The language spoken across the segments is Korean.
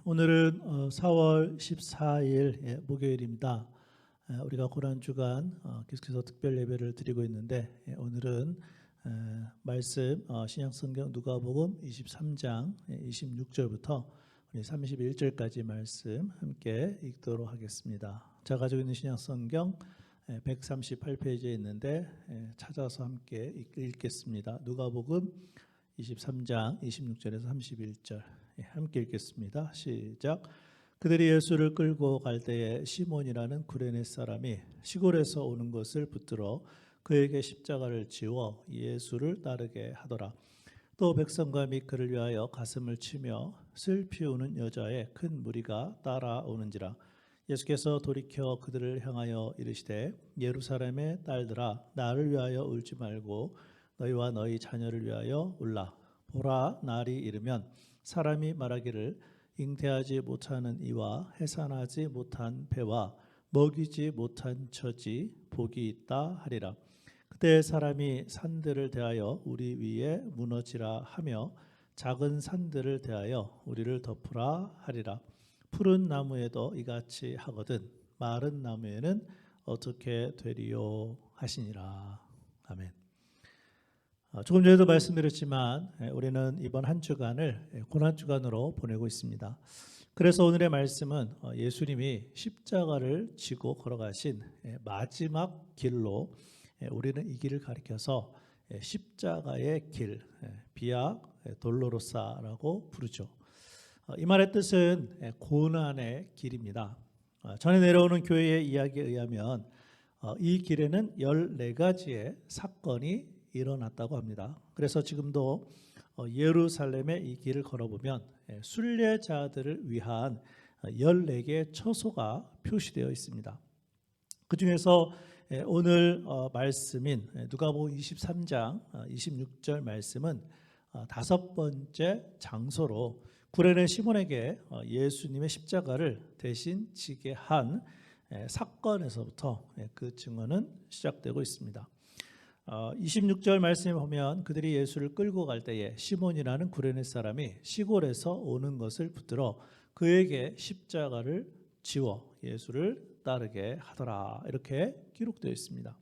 오늘은 4월 14일 목요일입니다. 우리가 고난주간 계속해서 특별 예배를 드리고 있는데 오늘은 말씀 신약성경 누가복음 23장 26절부터 31절까지 말씀 함께 읽도록 하겠습니다. 제가 가지고 있는 신약성경 138페이지에 있는데 찾아서 함께 읽겠습니다. 누가복음 23장 26절에서 31절 함께 읽겠습니다. 시작. 그들이 예수를 끌고 갈 때에 시몬이라는 구레네 사람이 시골에서 오는 것을 붙들어 그에게 십자가를 지워 예수를 따르게 하더라. 또 백성과 및 그를 위하여 가슴을 치며 슬피 우는 여자의 큰 무리가 따라오는지라. 예수께서 돌이켜 그들을 향하여 이르시되 예루살렘의 딸들아 나를 위하여 울지 말고 너희와 너희 자녀를 위하여 울라. 보라 날이 이르면 사람이 말하기를 잉태하지 못하는 이와 해산하지 못한 배와 먹이지 못한 처지 복이 있다 하리라. 그때 사람이 산들을 대하여 우리 위에 무너지라 하며 작은 산들을 대하여 우리를 덮으라 하리라. 푸른 나무에도 이같이 하거든 마른 나무에는 어떻게 되리요 하시니라. 아멘. 조금 전에도 말씀드렸지만 우리는 이번 한 주간을 고난주간으로 보내고 있습니다. 그래서 오늘의 말씀은 예수님이 십자가를 지고 걸어가신 마지막 길로 우리는 이 길을 가리켜서 십자가의 길, 비아 돌로로사라고 부르죠. 이 말의 뜻은 고난의 길입니다. 전에 내려오는 교회의 이야기에 의하면 이 길에는 14가지의 사건이 일어났다고 합니다. 그래서 지금도 예루살렘의 이 길을 걸어보면 순례자들을 위한 14개의 처소가 표시되어 있습니다. 그 중에서 오늘 말씀인 누가복음 23장 26절 말씀은 5번째 장소로 구레네 시몬에게 예수님의 십자가를 대신 지게 한 사건에서부터 그 증언은 시작되고 있습니다. 26절 말씀에 보면 그들이 예수를 끌고 갈 때에 시몬이라는 구레네 사람이 시골에서 오는 것을 붙들어 그에게 십자가를 지워 예수를 따르게 하더라. 이렇게 기록되어 있습니다.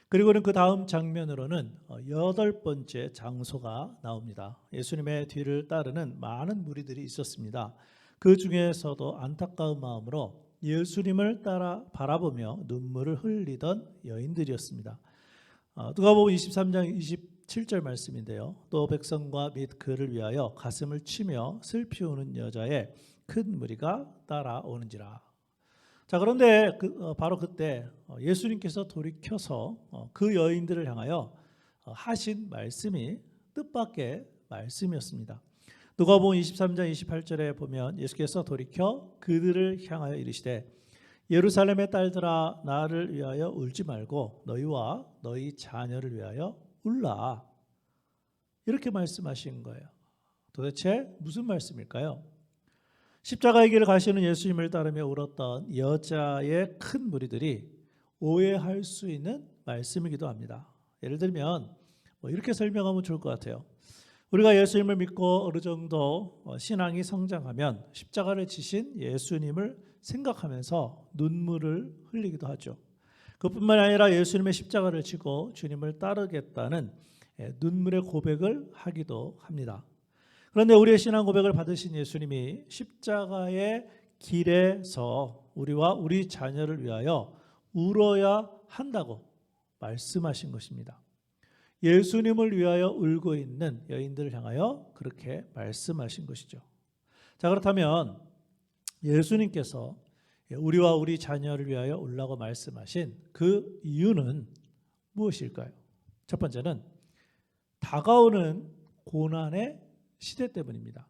그리고는 그 다음 장면으로는 8번째 장소가 나옵니다. 예수님의 뒤를 따르는 많은 무리들이 있었습니다. 그 중에서도 안타까운 마음으로 예수님을 따라 바라보며 눈물을 흘리던 여인들이었습니다. 누가복음 23장 27절 말씀인데요. 또 백성과 및 그를 위하여 가슴을 치며 슬피 우는 여자의 큰 무리가 따라오는지라. 자, 그런데 바로 그때 예수님께서 돌이켜서 그 여인들을 향하여 하신 말씀이 뜻밖의 말씀이었습니다. 누가복음 23장 28절에 보면 예수께서 돌이켜 그들을 향하여 이르시되 예루살렘의 딸들아 나를 위하여 울지 말고 너희와 너희 자녀를 위하여 울라. 이렇게 말씀하신 거예요. 도대체 무슨 말씀일까요? 십자가의 길을 가시는 예수님을 따르며 울었던 여자의 큰 무리들이 오해할 수 있는 말씀이기도 합니다. 예를 들면 이렇게 설명하면 좋을 것 같아요. 우리가 예수님을 믿고 어느 정도 신앙이 성장하면 십자가를 지신 예수님을 생각하면서 눈물을 흘리기도 하죠. 그뿐만 아니라 예수님의 십자가를 지고 주님을 따르겠다는 눈물의 고백을 하기도 합니다. 그런데 우리의 신앙 고백을 받으신 예수님이 십자가의 길에서 우리와 우리 자녀를 위하여 울어야 한다고 말씀하신 것입니다. 예수님을 위하여 울고 있는 여인들을 향하여 그렇게 말씀하신 것이죠. 자, 그렇다면 예수님께서 우리와 우리 자녀를 위하여 울라고 말씀하신 그 이유는 무엇일까요? 첫 번째는 다가오는 고난의 시대 때문입니다.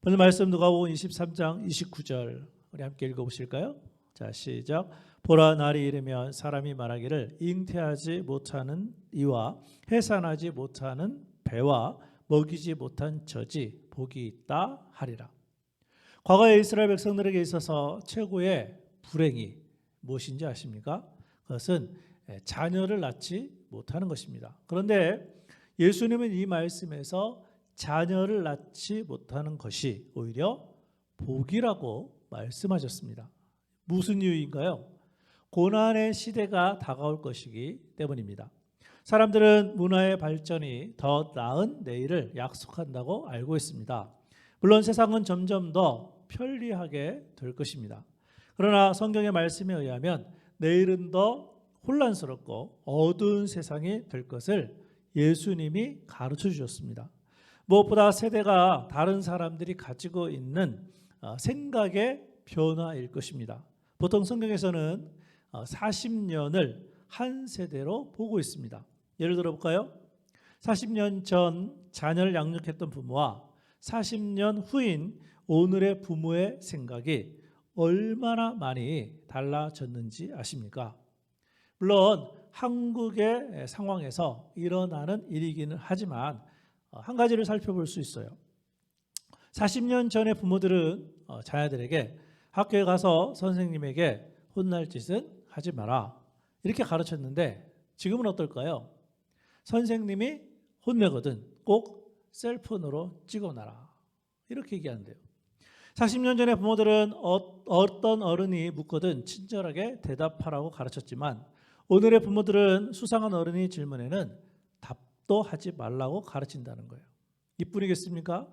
오늘 말씀 누가복음 23장 29절 우리 함께 읽어보실까요? 자, 시작. 보라 날이 이르면 사람이 말하기를 잉태하지 못하는 이와 해산하지 못하는 배와 먹이지 못한 젖이 복이 있다 하리라. 과거의 이스라엘 백성들에게 있어서 최고의 불행이 무엇인지 아십니까? 그것은 자녀를 낳지 못하는 것입니다. 그런데 예수님은 이 말씀에서 자녀를 낳지 못하는 것이 오히려 복이라고 말씀하셨습니다. 무슨 이유인가요? 고난의 시대가 다가올 것이기 때문입니다. 사람들은 문화의 발전이 더 나은 내일을 약속한다고 알고 있습니다. 물론 세상은 점점 더 편리하게 될 것입니다. 그러나 성경의 말씀에 의하면 내일은 더 혼란스럽고 어두운 세상이 될 것을 예수님이 가르쳐 주셨습니다. 무엇보다 세대가 다른 사람들이 가지고 있는 생각의 변화일 것입니다. 보통 성경에서는 40년을 한 세대로 보고 있습니다. 예를 들어 볼까요? 40년 전 자녀를 양육했던 부모와 40년 후인 오늘의 부모의 생각이 얼마나 많이 달라졌는지 아십니까? 물론 한국의 상황에서 일어나는 일이기는 하지만 한 가지를 살펴볼 수 있어요. 40년 전의 부모들은 자녀들에게 학교에 가서 선생님에게 혼날 짓은 하지 마라 이렇게 가르쳤는데 지금은 어떨까요? 선생님이 혼내거든 꼭 셀폰으로 찍어놔라 이렇게 얘기하는데요. 40년 전에 부모들은 어떤 어른이 묻거든 친절하게 대답하라고 가르쳤지만 오늘의 부모들은 수상한 어른이 질문에는 답도 하지 말라고 가르친다는 거예요. 이뿐이겠습니까?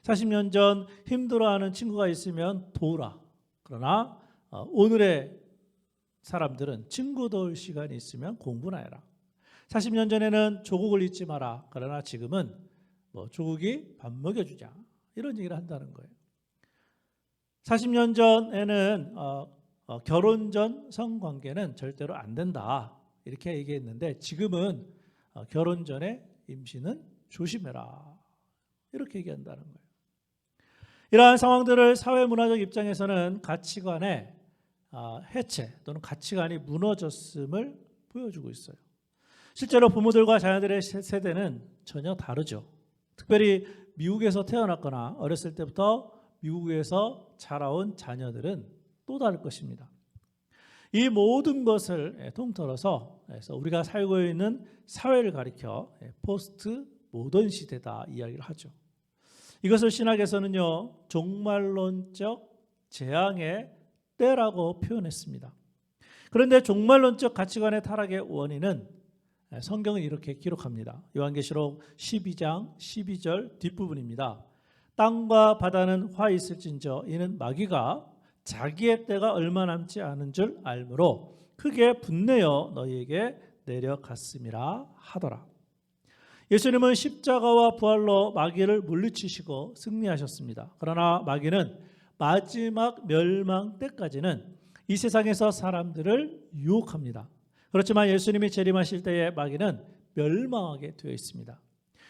40년 전 힘들어하는 친구가 있으면 도우라. 그러나 오늘의 사람들은 친구 도울 시간이 있으면 공부나 해라. 40년 전에는 조국을 잊지 마라. 그러나 지금은 조국이 밥 먹여주자. 이런 얘기를 한다는 거예요. 40년 전에는 결혼 전 성관계는 절대로 안 된다. 이렇게 얘기했는데 지금은 결혼 전에 임신은 조심해라. 이렇게 얘기한다는 거예요. 이러한 상황들을 사회문화적 입장에서는 가치관의 해체 또는 가치관이 무너졌음을 보여주고 있어요. 실제로 부모들과 자녀들의 세대는 전혀 다르죠. 특별히 미국에서 태어났거나 어렸을 때부터 미국에서 자라온 자녀들은 또 다를 것입니다. 이 모든 것을 통틀어서 우리가 살고 있는 사회를 가리켜 포스트 모던 시대다 이야기를 하죠. 이것을 신학에서는요 종말론적 재앙의 때라고 표현했습니다. 그런데 종말론적 가치관의 타락의 원인은 성경은 이렇게 기록합니다. 요한계시록 12장 12절 뒷부분입니다. 땅과 바다는 화 있을진저 이는 마귀가 자기의 때가 얼마 남지 않은 줄 알므로 크게 분내어 너희에게 내려갔음이라 하더라. 예수님은 십자가와 부활로 마귀를 물리치시고 승리하셨습니다. 그러나 마귀는 마지막 멸망 때까지는 이 세상에서 사람들을 유혹합니다. 그렇지만 예수님이 재림하실 때에 마귀는 멸망하게 되어 있습니다.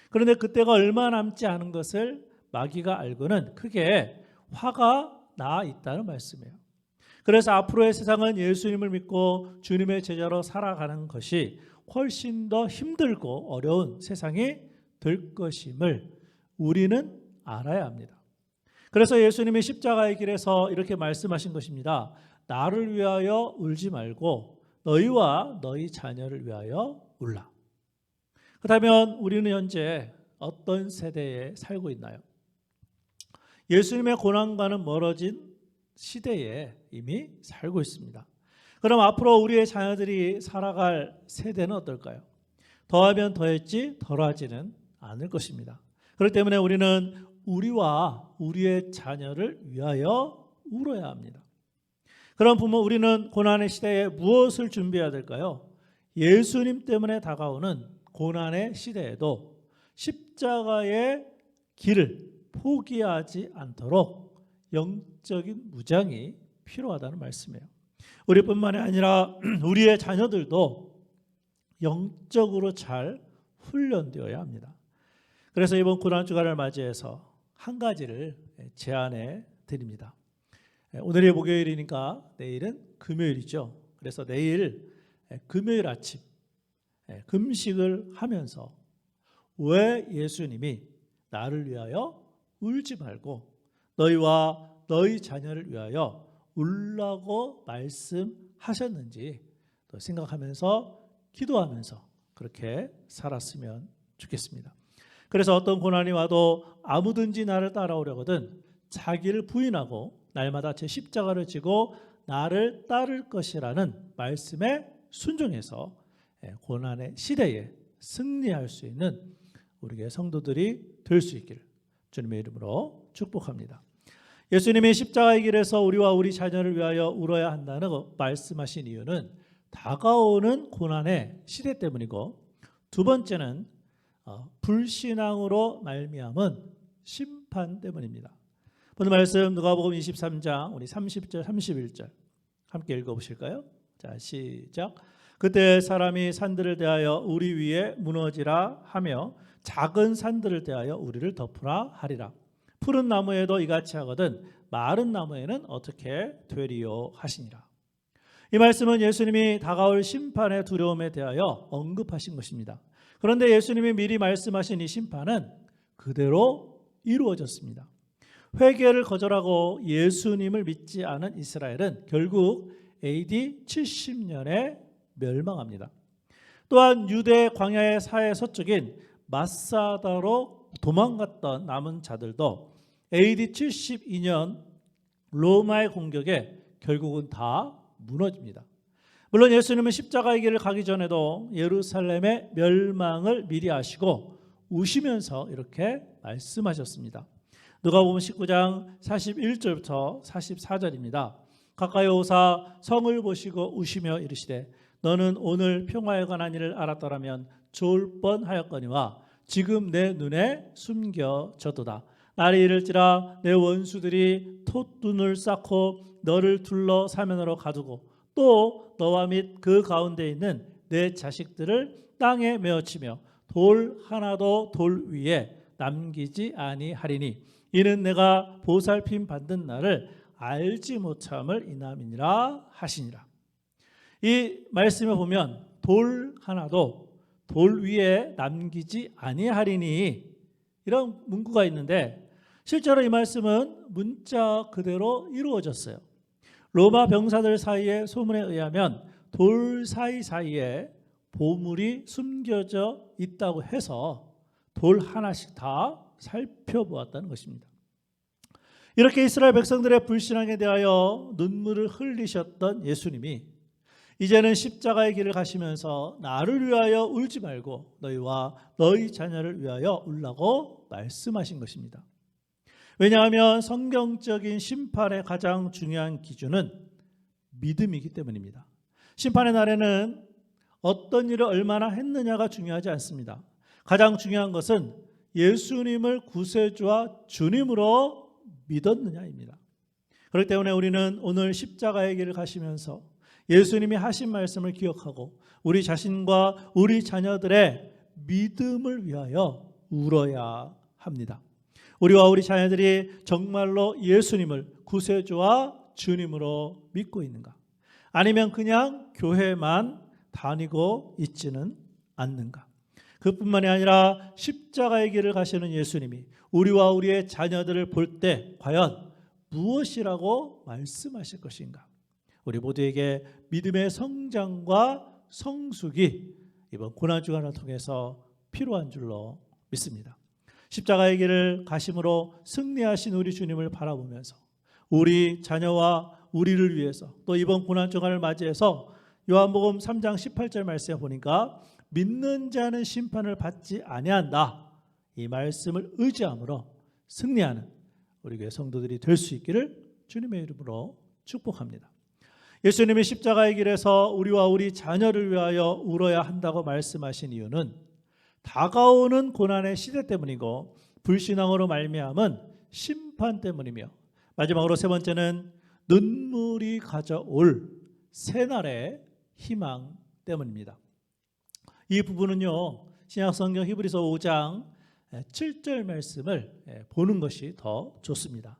그런데 그때가 얼마 남지 않은 것을 마귀가 알고는 크게 화가 나 있다는 말씀이에요. 그래서 앞으로의 세상은 예수님을 믿고 주님의 제자로 살아가는 것이 훨씬 더 힘들고 어려운 세상이 될 것임을 우리는 알아야 합니다. 그래서 예수님이 십자가의 길에서 이렇게 말씀하신 것입니다. 나를 위하여 울지 말고 너희와 너희 자녀를 위하여 울라. 그렇다면 우리는 현재 어떤 세대에 살고 있나요? 예수님의 고난과는 멀어진 시대에 이미 살고 있습니다. 그럼 앞으로 우리의 자녀들이 살아갈 세대는 어떨까요? 더하면 더했지 덜하지는 않을 것입니다. 그렇기 때문에 우리는 우리와 우리의 자녀를 위하여 울어야 합니다. 그럼 부모 우리는 고난의 시대에 무엇을 준비해야 될까요? 예수님 때문에 다가오는 고난의 시대에도 십자가의 길을 포기하지 않도록 영적인 무장이 필요하다는 말씀이에요. 우리뿐만이 아니라 우리의 자녀들도 영적으로 잘 훈련되어야 합니다. 그래서 이번 고난주간을 맞이해서 한 가지를 제안해 드립니다. 오늘이 목요일이니까 내일은 금요일이죠. 그래서 내일 금요일 아침 금식을 하면서 왜 예수님이 나를 위하여 울지 말고 너희와 너희 자녀를 위하여 울라고 말씀하셨는지 또 생각하면서 기도하면서 그렇게 살았으면 좋겠습니다. 그래서 어떤 고난이 와도 아무든지 나를 따라오려거든 자기를 부인하고 날마다 제 십자가를 지고 나를 따를 것이라는 말씀에 순종해서 고난의 시대에 승리할 수 있는 우리의 성도들이 될 수 있기를 주님의 이름으로 축복합니다. 예수님이 십자가의 길에서 우리와 우리 자녀를 위하여 울어야 한다는 말씀하신 이유는 다가오는 고난의 시대 때문이고, 두 번째는 불신앙으로 말미암은 심판 때문입니다. 오늘 말씀 누가복음 23장 우리 30절 31절 함께 읽어보실까요? 자, 시작. 그때 사람이 산들을 대하여 우리 위에 무너지라 하며 작은 산들을 대하여 우리를 덮으라 하리라. 푸른 나무에도 이같이 하거든 마른 나무에는 어떻게 되리요 하시니라. 이 말씀은 예수님이 다가올 심판의 두려움에 대하여 언급하신 것입니다. 그런데 예수님이 미리 말씀하신 이 심판은 그대로 이루어졌습니다. 회개를 거절하고 예수님을 믿지 않은 이스라엘은 결국 AD 70년에 멸망합니다. 또한 유대 광야의 사해 서쪽인 마사다로 도망갔던 남은 자들도 AD 72년 로마의 공격에 결국은 다 무너집니다. 물론 예수님은 십자가의 길을 가기 전에도 예루살렘의 멸망을 미리 아시고 우시면서 이렇게 말씀하셨습니다. 누가복음 19장 41절부터 44절입니다. 가까이 오사 성을 보시고 우시며 이르시되 너는 오늘 평화에 관한 일을 알았더라면 좋을 뻔하였거니와 지금 내 눈에 숨겨졌도다. 날이 이를지라 내 원수들이 톳눈을 쌓고 너를 둘러 사면으로 가두고 또 너와 및 그 가운데 있는 내 자식들을 땅에 메어치며 돌 하나도 돌 위에 남기지 아니하리니 이는 내가 보살핌 받는 날을 알지 못함을 인함이니라 하시니라. 이 말씀에 보면 돌 하나도 돌 위에 남기지 아니하리니 이런 문구가 있는데 실제로 이 말씀은 문자 그대로 이루어졌어요. 로마 병사들 사이의 소문에 의하면 돌 사이사이에 보물이 숨겨져 있다고 해서 돌 하나씩 다 살펴보았다는 것입니다. 이렇게 이스라엘 백성들의 불신앙에 대하여 눈물을 흘리셨던 예수님이 이제는 십자가의 길을 가시면서 나를 위하여 울지 말고 너희와 너희 자녀를 위하여 울라고 말씀하신 것입니다. 왜냐하면 성경적인 심판의 가장 중요한 기준은 믿음이기 때문입니다. 심판의 날에는 어떤 일을 얼마나 했느냐가 중요하지 않습니다. 가장 중요한 것은 예수님을 구세주와 주님으로 믿었느냐입니다. 그렇기 때문에 우리는 오늘 십자가의 길을 가시면서 예수님이 하신 말씀을 기억하고 우리 자신과 우리 자녀들의 믿음을 위하여 울어야 합니다. 우리와 우리 자녀들이 정말로 예수님을 구세주와 주님으로 믿고 있는가? 아니면 그냥 교회만 다니고 있지는 않는가? 그뿐만이 아니라 십자가의 길을 가시는 예수님이 우리와 우리의 자녀들을 볼 때 과연 무엇이라고 말씀하실 것인가? 우리 모두에게 믿음의 성장과 성숙이 이번 고난주간을 통해서 필요한 줄로 믿습니다. 십자가의 길을 가심으로 승리하신 우리 주님을 바라보면서 우리 자녀와 우리를 위해서 또 이번 고난주간을 맞이해서 요한복음 3장 18절 말씀에 보니까 믿는 자는 심판을 받지 아니한다. 이 말씀을 의지함으로 승리하는 우리 교회 성도들이 될 수 있기를 주님의 이름으로 축복합니다. 예수님이 십자가의 길에서 우리와 우리 자녀를 위하여 울어야 한다고 말씀하신 이유는 다가오는 고난의 시대 때문이고 불신앙으로 말미암은 심판 때문이며 마지막으로 세 번째는 눈물이 가져올 새날의 희망 때문입니다. 이 부분은요 신약성경 히브리서 5장 7절 말씀을 보는 것이 더 좋습니다.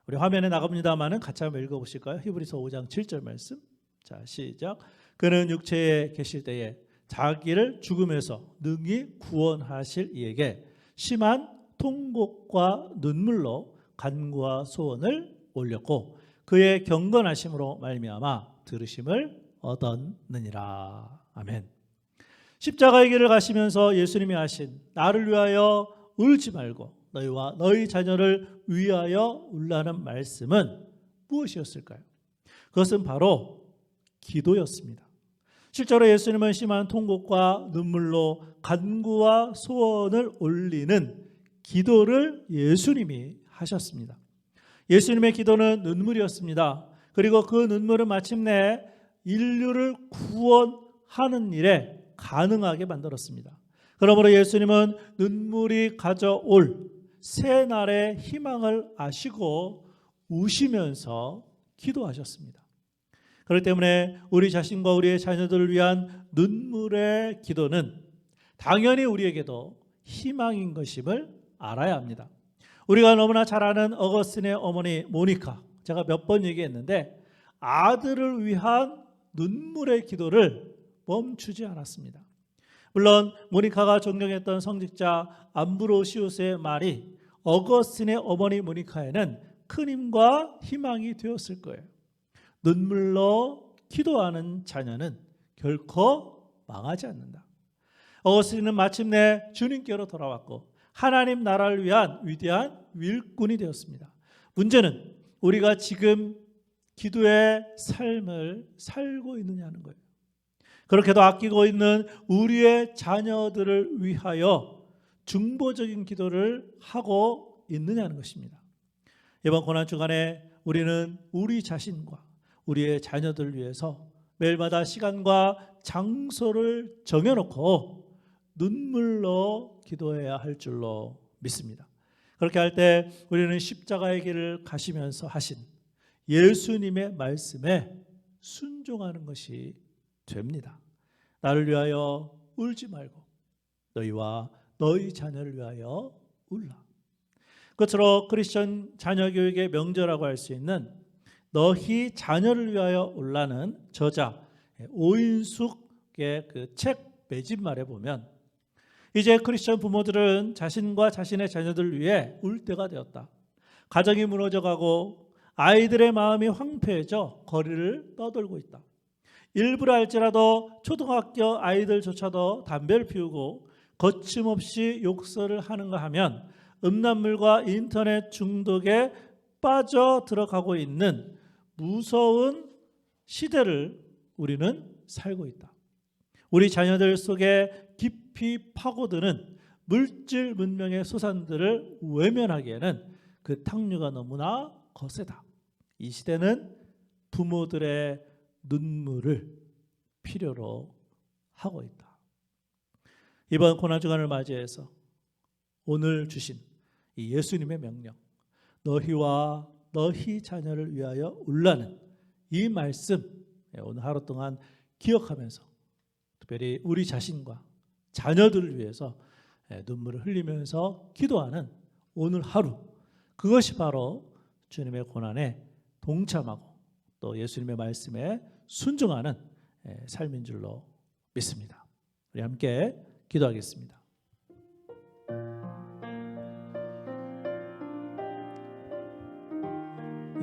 우리 화면에 나갑니다마는 같이 한번 읽어보실까요? 히브리서 5장 7절 말씀. 자, 시작. 그는 육체에 계실 때에 자기를 죽음에서 능히 구원하실 이에게 심한 통곡과 눈물로 간구와 소원을 올렸고 그의 경건하심으로 말미암아 들으심을 얻었느니라. 아멘. 십자가의 길을 가시면서 예수님이 하신 나를 위하여 울지 말고 너희와 너희 자녀를 위하여 울라는 말씀은 무엇이었을까요? 그것은 바로 기도였습니다. 실제로 예수님은 심한 통곡과 눈물로 간구와 소원을 올리는 기도를 예수님이 하셨습니다. 예수님의 기도는 눈물이었습니다. 그리고 그 눈물은 마침내 인류를 구원하는 일에 가능하게 만들었습니다. 그러므로 예수님은 눈물이 가져올 새 날의 희망을 아시고 우시면서 기도하셨습니다. 그렇기 때문에 우리 자신과 우리의 자녀들을 위한 눈물의 기도는 당연히 우리에게도 희망인 것임을 알아야 합니다. 우리가 너무나 잘 아는 어거스틴의 어머니 모니카, 제가 몇 번 얘기했는데 아들을 위한 눈물의 기도를 멈추지 않았습니다. 물론 모니카가 존경했던 성직자 암브로시우스의 말이 어거스틴의 어머니 모니카에는 큰 힘과 희망이 되었을 거예요. 눈물로 기도하는 자녀는 결코 망하지 않는다. 어거스틴은 마침내 주님께로 돌아왔고 하나님 나라를 위한 위대한 일꾼이 되었습니다. 문제는 우리가 지금 기도의 삶을 살고 있느냐는 거예요. 그렇게도 아끼고 있는 우리의 자녀들을 위하여 중보적인 기도를 하고 있느냐는 것입니다. 이번 고난주간에 우리는 우리 자신과 우리의 자녀들을 위해서 매일마다 시간과 장소를 정해놓고 눈물로 기도해야 할 줄로 믿습니다. 그렇게 할 때 우리는 십자가의 길을 가시면서 하신 예수님의 말씀에 순종하는 것이 됩니다. 나를 위하여 울지 말고 너희와 너희 자녀를 위하여 울라. 끝으로 크리스천 자녀 교육의 명제라고 할 수 있는 너희 자녀를 위하여 울라는 저자 오인숙의 그 책 매집말에 보면 이제 크리스천 부모들은 자신과 자신의 자녀들을 위해 울 때가 되었다. 가정이 무너져가고 아이들의 마음이 황폐해져 거리를 떠돌고 있다. 일부러 할지라도 초등학교 아이들조차도 담배를 피우고 거침없이 욕설을 하는가 하면 음란물과 인터넷 중독에 빠져 들어가고 있는 무서운 시대를 우리는 살고 있다. 우리 자녀들 속에 깊이 파고드는 물질 문명의 소산들을 외면하기에는 그 탕류가 너무나 거세다. 이 시대는 부모들의 눈물을 필요로 하고 있다. 이번 고난주간을 맞이해서 오늘 주신 이 예수님의 명령, 너희와 너희 자녀를 위하여 울라는 이 말씀 오늘 하루 동안 기억하면서 특별히 우리 자신과 자녀들을 위해서 눈물을 흘리면서 기도하는 오늘 하루, 그것이 바로 주님의 고난에 동참하고 또 예수님의 말씀에 순종하는 삶인 줄로 믿습니다. 우리 함께 기도하겠습니다.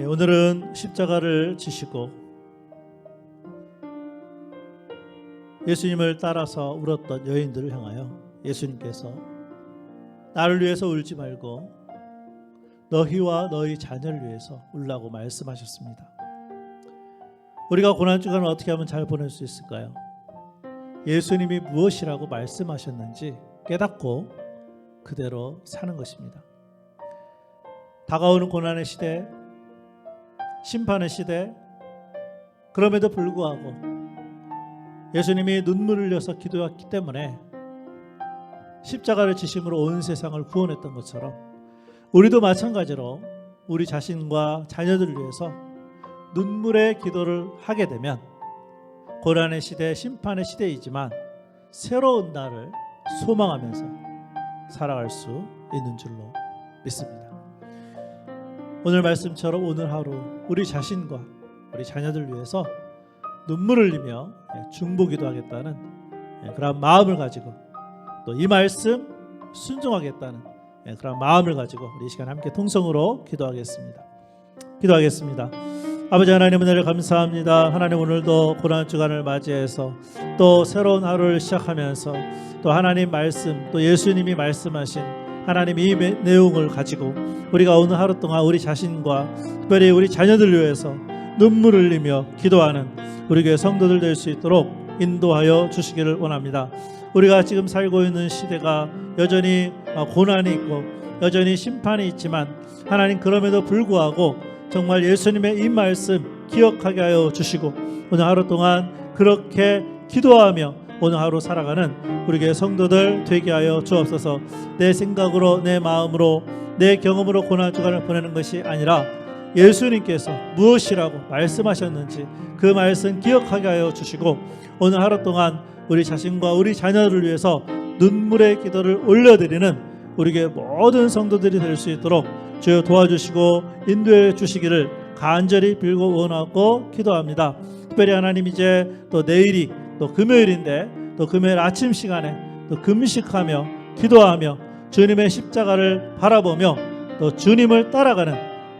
오늘은 십자가를 지시고 예수님을 따라서 울었던 여인들을 향하여 예수님께서 나를 위해서 울지 말고 너희와 너희 자녀를 위해서 울라고 말씀하셨습니다. 우리가 고난주간을 어떻게 하면 잘 보낼 수 있을까요? 예수님이 무엇이라고 말씀하셨는지 깨닫고 그대로 사는 것입니다. 다가오는 고난의 시대, 심판의 시대, 그럼에도 불구하고 예수님이 눈물을 흘려서 기도했기 때문에 십자가를 지심으로 온 세상을 구원했던 것처럼 우리도 마찬가지로 우리 자신과 자녀들을 위해서 눈물의 기도를 하게 되면 고난의 시대, 심판의 시대이지만 새로운 날을 소망하면서 살아갈 수 있는 줄로 믿습니다. 오늘 말씀처럼 오늘 하루 우리 자신과 우리 자녀들 위해서 눈물을 흘리며 중보기도 하겠다는 그런 마음을 가지고 또 이 말씀 순종하겠다는 그런 마음을 가지고 우리 이 시간 함께 통성으로 기도하겠습니다. 기도하겠습니다. 아버지 하나님 은혜를 감사합니다. 하나님 오늘도 고난주간을 맞이해서 또 새로운 하루를 시작하면서 또 하나님 말씀 또 예수님이 말씀하신 하나님 이 내용을 가지고 우리가 오늘 하루 동안 우리 자신과 특별히 우리 자녀들 위해서 눈물을 흘리며 기도하는 우리 교회 성도들 될 수 있도록 인도하여 주시기를 원합니다. 우리가 지금 살고 있는 시대가 여전히 고난이 있고 여전히 심판이 있지만 하나님 그럼에도 불구하고 정말 예수님의 이 말씀 기억하게 하여 주시고 오늘 하루 동안 그렇게 기도하며 오늘 하루 살아가는 우리 교회 성도들 되게 하여 주옵소서. 내 생각으로 내 마음으로 내 경험으로 고난주간을 보내는 것이 아니라 예수님께서 무엇이라고 말씀하셨는지 그 말씀 기억하게 하여 주시고 오늘 하루 동안 우리 자신과 우리 자녀를 위해서 눈물의 기도를 올려드리는 우리 교회 모든 성도들이 될 수 있도록 주여 도와주시고 인도해 주시기를 간절히 빌고 원하고 기도합니다. 특별히 하나님 이제 또 내일이 또 금요일인데 또 금요일 아침 시간에 또 금식하며 기도하며 주님의 십자가를 바라보며 또 주님을 따라가는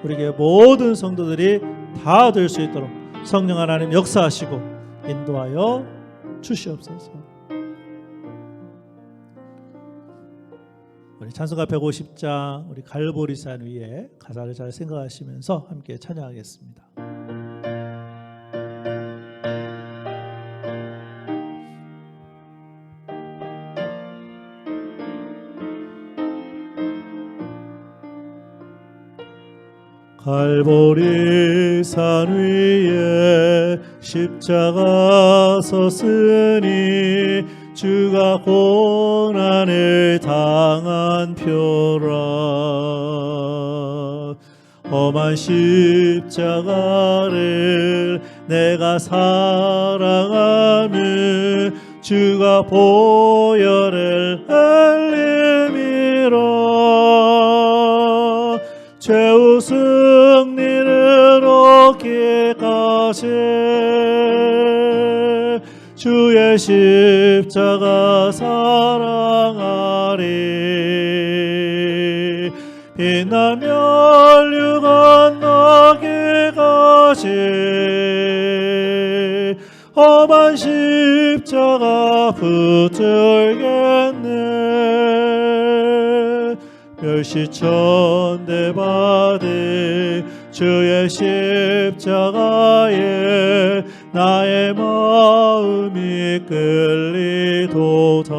우리 교회 모든 성도들이 다 될 수 있도록 성령 하나님 역사하시고 인도하여 주시옵소서. 우리 찬송가 150장 우리 갈보리산 위에 가사를 잘 생각하시면서 함께 찬양하겠습니다. 갈보리산 위에 십자가 섰으니 주가 고난을 당한 표라. 험한 십자가를 내가 사랑하는 주가 보혈을 흘림이라. 최후 승리를 얻기까지 주의 십자가 사랑하리. 빛나며 멸류 건너기까지 험한 십자가 붙들겠네. 멸시천대 받은 주의 십자가에 나의 마음이 끌리도다.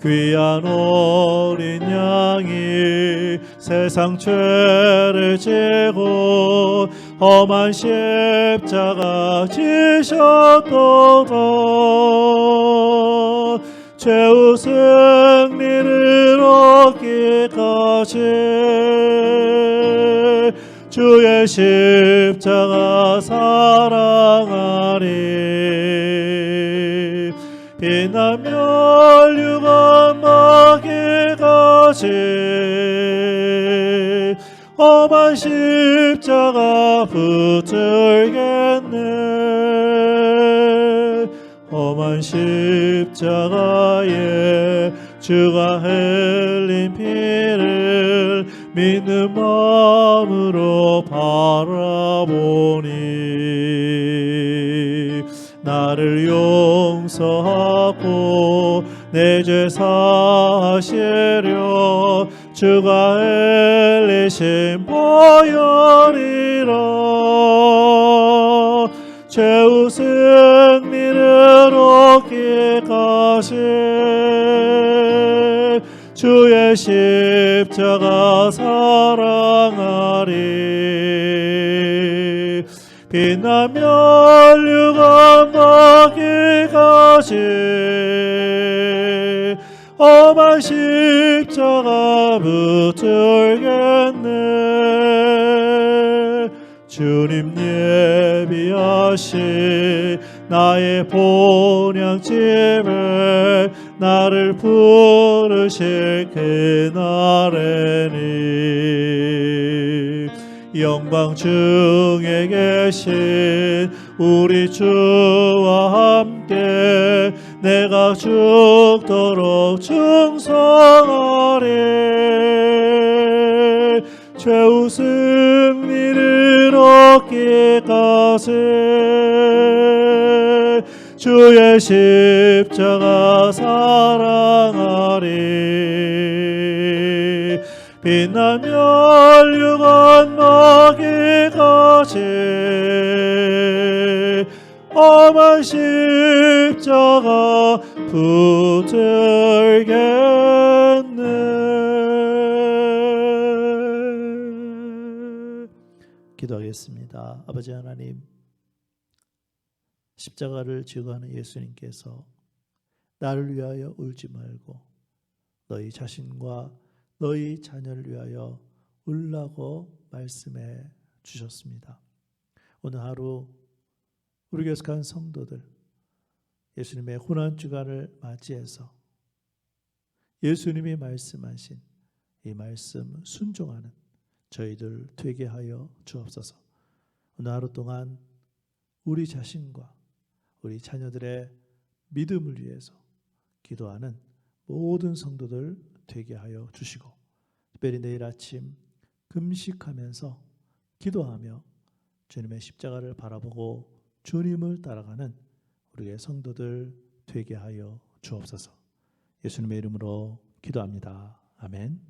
귀한 어린 양이 세상 죄를 지고 험한 십자가 지셨도다. 최후 승리를 얻기까지 주의 십자가 사랑하리. 빛나며 멸류 건너기까지 험한 십자가 붙들겠네. 험한 십자가에 주가 흘린 피를 믿는 마음으로 바라보니 나를 용서하고 내 죄 사하시려 주가 흘리신 보혈이라. 최후 승리를 얻기까지 주의 십자가 사랑하리. 빛나며 멸류 건너기까지 험한 십자가 붙들겠네. 주님 예비하신 나의 본향집에 나를 부르실 그날에는 영광 중에 계신 우리 주와 함께 내가 죽도록 충성하리. 최후 승리를 얻기까지 주의 십자가 사랑하리. 빛나며 율관 먹이같이 험한 십자가 붙들겠네. 기도하겠습니다. 아버지 하나님, 십자가를 지고 가는 예수님께서 나를 위하여 울지 말고 너희 자신과 너희 자녀를 위하여 울라고 말씀해 주셨습니다. 오늘 하루 우리 교회 속한 성도들 예수님의 고난주간을 맞이해서 예수님이 말씀하신 이 말씀 순종하는 저희들 되게 하여 주옵소서. 오늘 하루 동안 우리 자신과 우리 자녀들의 믿음을 위해서 기도하는 모든 성도들 되게 하여 주시고, 특별히 내일 아침 금식하면서 기도하며 주님의 십자가를 바라보고 주님을 따라가는 우리의 성도들 되게 하여 주옵소서. 예수님의 이름으로 기도합니다. 아멘.